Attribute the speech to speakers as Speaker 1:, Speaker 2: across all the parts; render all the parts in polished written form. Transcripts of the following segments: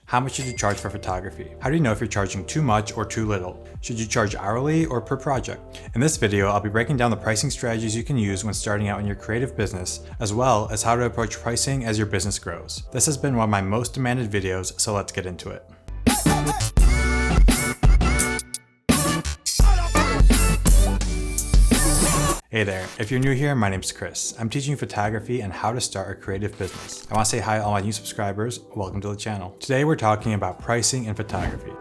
Speaker 1: How much should you charge for photography? How do you know if you're charging too much or too little? Should you charge hourly or per project? In this video, I'll be breaking down the pricing strategies you can use when starting out in your creative business, as well as how to approach pricing as your business grows. This has been one of my most demanded videos, so let's get into it. Hey there, if you're new here, my name's Chris. I'm teaching you photography and how to start a creative business. I want to say hi to all my new subscribers. Welcome to the channel. Today we're talking about pricing in photography.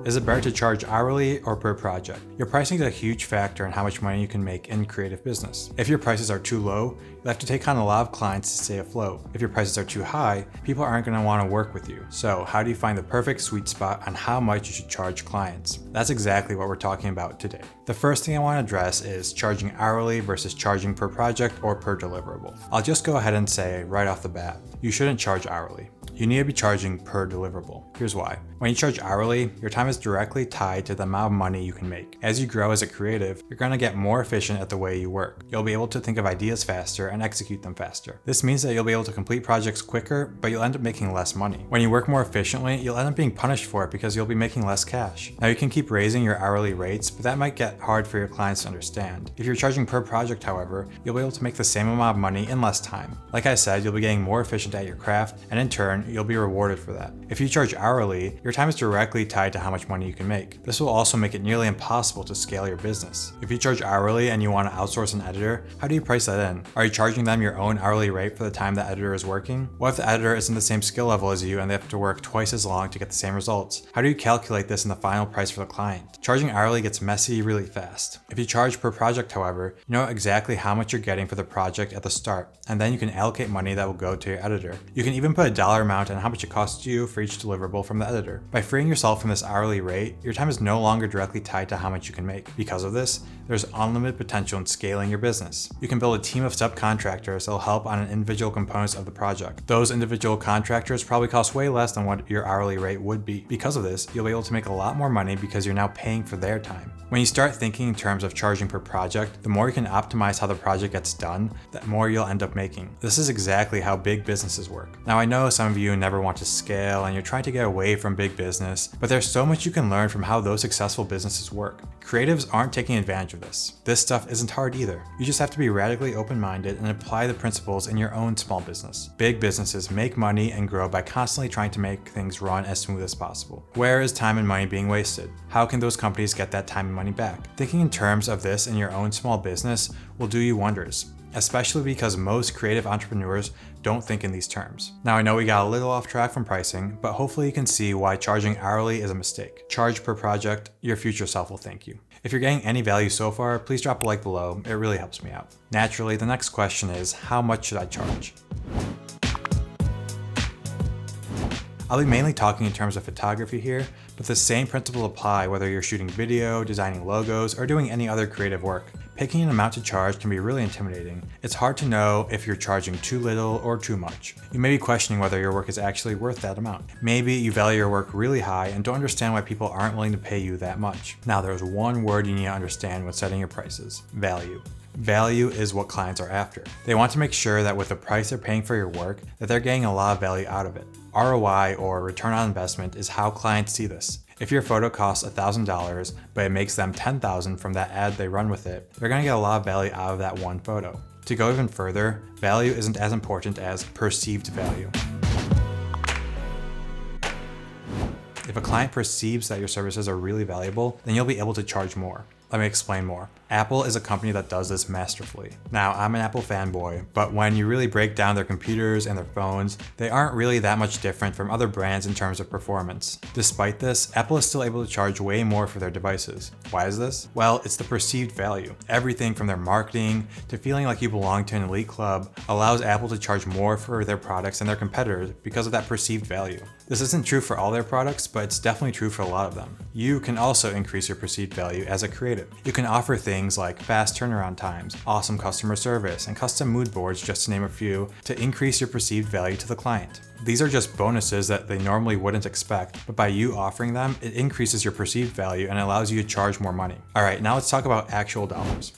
Speaker 1: Is it better to charge hourly or per project? Your pricing is a huge factor in how much money you can make in creative business. If your prices are too low, you'll have to take on a lot of clients to stay afloat. If your prices are too high, people aren't going to want to work with you. So how do you find the perfect sweet spot on how much you should charge clients? That's exactly what we're talking about today. The first thing I want to address is charging hourly versus charging per project or per deliverable. I'll just go ahead and say right off the bat, you shouldn't charge hourly. You need to be charging per deliverable. Here's why. When you charge hourly, your time is directly tied to the amount of money you can make. As you grow as a creative, you're going to get more efficient at the way you work. You'll be able to think of ideas faster and execute them faster. This means that you'll be able to complete projects quicker, but you'll end up making less money. When you work more efficiently, you'll end up being punished for it because you'll be making less cash. Now you can keep raising your hourly rates, but that might get hard for your clients to understand. If you're charging per project, however, you'll be able to make the same amount of money in less time. Like I said, you'll be getting more efficient at your craft, and in turn, you'll be rewarded for that. If you charge hourly, your time is directly tied to how much money you can make. This will also make it nearly impossible to scale your business. If you charge hourly and you want to outsource an editor, how do you price that in? Are you charging them your own hourly rate for the time the editor is working? What if the editor isn't the same skill level as you and they have to work twice as long to get the same results? How do you calculate this in the final price for the client? Charging hourly gets messy really fast. If you charge per project, however, you know exactly how much you're getting for the project at the start, and then you can allocate money that will go to your editor. You can even put a dollar amount on how much it costs you for each deliverable from the editor. By freeing yourself from this hourly rate, your time is no longer directly tied to how much you can make. Because of this, there's unlimited potential in scaling your business. You can build a team of subcontractors that will help on individual components of the project. Those individual contractors probably cost way less than what your hourly rate would be. Because of this, you'll be able to make a lot more money because you're now paying for their time. When you start thinking in terms of charging per project, the more you can optimize how the project gets done, the more you'll end up making. This is exactly how big businesses work. Now I know some of you never want to scale and you're trying to get away from big business, but there's so much you can learn from how those successful businesses work. Creatives aren't taking advantage of this. This stuff isn't hard either. You just have to be radically open-minded and apply the principles in your own small business. Big businesses make money and grow by constantly trying to make things run as smooth as possible. Where is time and money being wasted? How can those companies get that time and money back? Thinking in terms of this in your own small business will do you wonders, especially because most creative entrepreneurs don't think in these terms. Now I know we got a little off track from pricing, but hopefully you can see why charging hourly is a mistake. Charge per project, your future self will thank you. If you're getting any value so far, please drop a like below, it really helps me out. Naturally, the next question is, how much should I charge? I'll be mainly talking in terms of photography here, but the same principles apply whether you're shooting video, designing logos, or doing any other creative work. Picking an amount to charge can be really intimidating. It's hard to know if you're charging too little or too much. You may be questioning whether your work is actually worth that amount. Maybe you value your work really high and don't understand why people aren't willing to pay you that much. Now there's one word you need to understand when setting your prices: value. Value is what clients are after. They want to make sure that with the price they're paying for your work, that they're getting a lot of value out of it. ROI, or return on investment, is how clients see this. If your photo costs $1,000, but it makes them $10,000 from that ad they run with it, they're gonna get a lot of value out of that one photo. To go even further, value isn't as important as perceived value. If a client perceives that your services are really valuable, then you'll be able to charge more. Let me explain more. Apple is a company that does this masterfully. Now, I'm an Apple fanboy, but when you really break down their computers and their phones, they aren't really that much different from other brands in terms of performance. Despite this, Apple is still able to charge way more for their devices. Why is this? Well, it's the perceived value. Everything from their marketing to feeling like you belong to an elite club allows Apple to charge more for their products than their competitors because of that perceived value. This isn't true for all their products, but it's definitely true for a lot of them. You can also increase your perceived value as a creative. You can offer things like fast turnaround times, awesome customer service, and custom mood boards, just to name a few, to increase your perceived value to the client. These are just bonuses that they normally wouldn't expect, but by you offering them, it increases your perceived value and allows you to charge more money. Alright, now let's talk about actual dollars.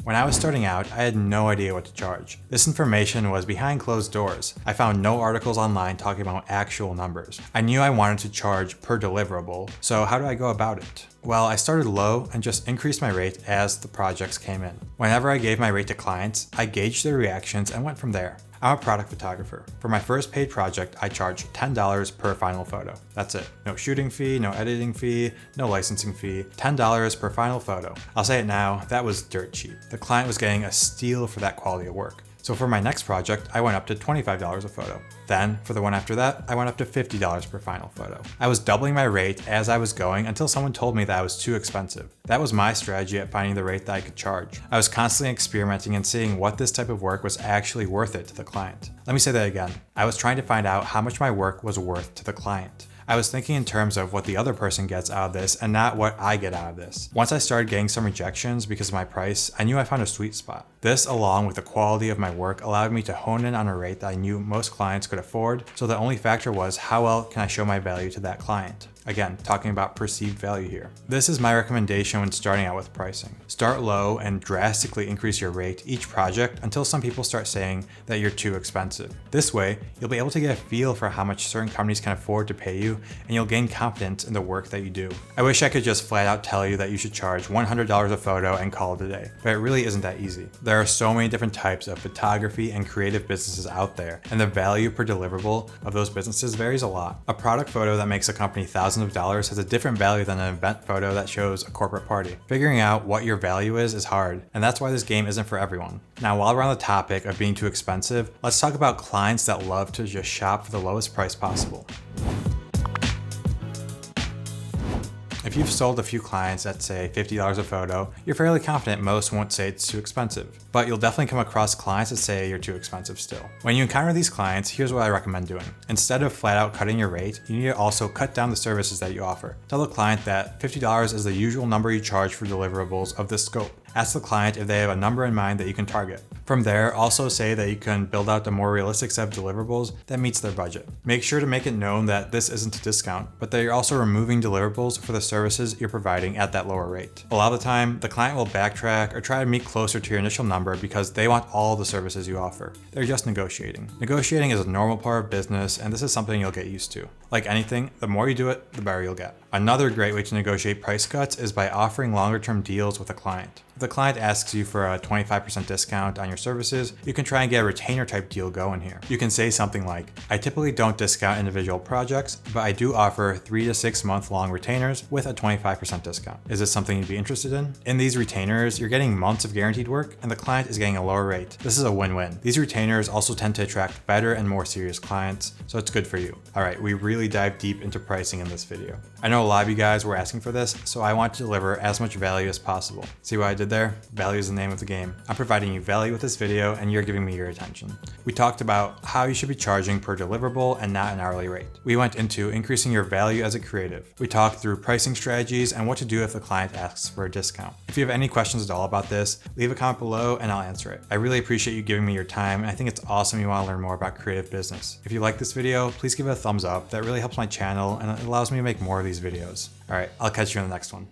Speaker 1: When I was starting out, I had no idea what to charge. This information was behind closed doors. I found no articles online talking about actual numbers. I knew I wanted to charge per deliverable, so how do I go about it? Well, I started low and just increased my rate as the projects came in. Whenever I gave my rate to clients, I gauged their reactions and went from there. I'm a product photographer. For my first paid project, I charged $10 per final photo. That's it. No shooting fee, no editing fee, no licensing fee, $10 per final photo. I'll say it now, that was dirt cheap. The client was getting a steal for that quality of work. So for my next project, I went up to $25 a photo. Then, for the one after that, I went up to $50 per final photo. I was doubling my rate as I was going until someone told me that I was too expensive. That was my strategy at finding the rate that I could charge. I was constantly experimenting and seeing what this type of work was actually worth it to the client. Let me say that again. I was trying to find out how much my work was worth to the client. I was thinking in terms of what the other person gets out of this and not what I get out of this. Once I started getting some rejections because of my price, I knew I found a sweet spot. This, along with the quality of my work, allowed me to hone in on a rate that I knew most clients could afford, so the only factor was how well can I show my value to that client. Again, talking about perceived value here. This is my recommendation when starting out with pricing. Start low and drastically increase your rate each project until some people start saying that you're too expensive. This way, you'll be able to get a feel for how much certain companies can afford to pay you, and you'll gain confidence in the work that you do. I wish I could just flat out tell you that you should charge $100 a photo and call it a day, but it really isn't that easy. There are so many different types of photography and creative businesses out there, and the value per deliverable of those businesses varies a lot. A product photo that makes a company thousands of dollars has a different value than an event photo that shows a corporate party. Figuring out what your value is hard, and that's why this game isn't for everyone. Now, while we're on the topic of being too expensive, let's talk about clients that love to just shop for the lowest price possible. If you've sold a few clients at say $50 a photo, you're fairly confident most won't say it's too expensive. But you'll definitely come across clients that say you're too expensive still. When you encounter these clients, here's what I recommend doing. Instead of flat out cutting your rate, you need to also cut down the services that you offer. Tell the client that $50 is the usual number you charge for deliverables of this scope. Ask the client if they have a number in mind that you can target. From there, also say that you can build out a more realistic set of deliverables that meets their budget. Make sure to make it known that this isn't a discount, but that you're also removing deliverables for the services you're providing at that lower rate. A lot of the time, the client will backtrack or try to meet closer to your initial number because they want all the services you offer. They're just negotiating. Negotiating is a normal part of business, and this is something you'll get used to. Like anything, the more you do it, the better you'll get. Another great way to negotiate price cuts is by offering longer-term deals with a client. If the client asks you for a 25% discount on your services, you can try and get a retainer type deal going here. You can say something like, I typically don't discount individual projects, but I do offer 3 to 6 month long retainers with a 25% discount. Is this something you'd be interested in? In these retainers, you're getting months of guaranteed work and the client is getting a lower rate. This is a win-win. These retainers also tend to attract better and more serious clients, so it's good for you. All right, we really dive deep into pricing in this video. I know a lot of you guys were asking for this, so I want to deliver as much value as possible. See what I did there? Value is the name of the game. I'm providing you value with this video and you're giving me your attention. We talked about how you should be charging per deliverable and not an hourly rate. We went into increasing your value as a creative. We talked through pricing strategies and what to do if the client asks for a discount. If you have any questions at all about this, leave a comment below and I'll answer it. I really appreciate you giving me your time, and I think it's awesome you want to learn more about creative business. If you like this video, please give it a thumbs up. That really helps my channel and it allows me to make more of these videos. All right, I'll catch you in the next one.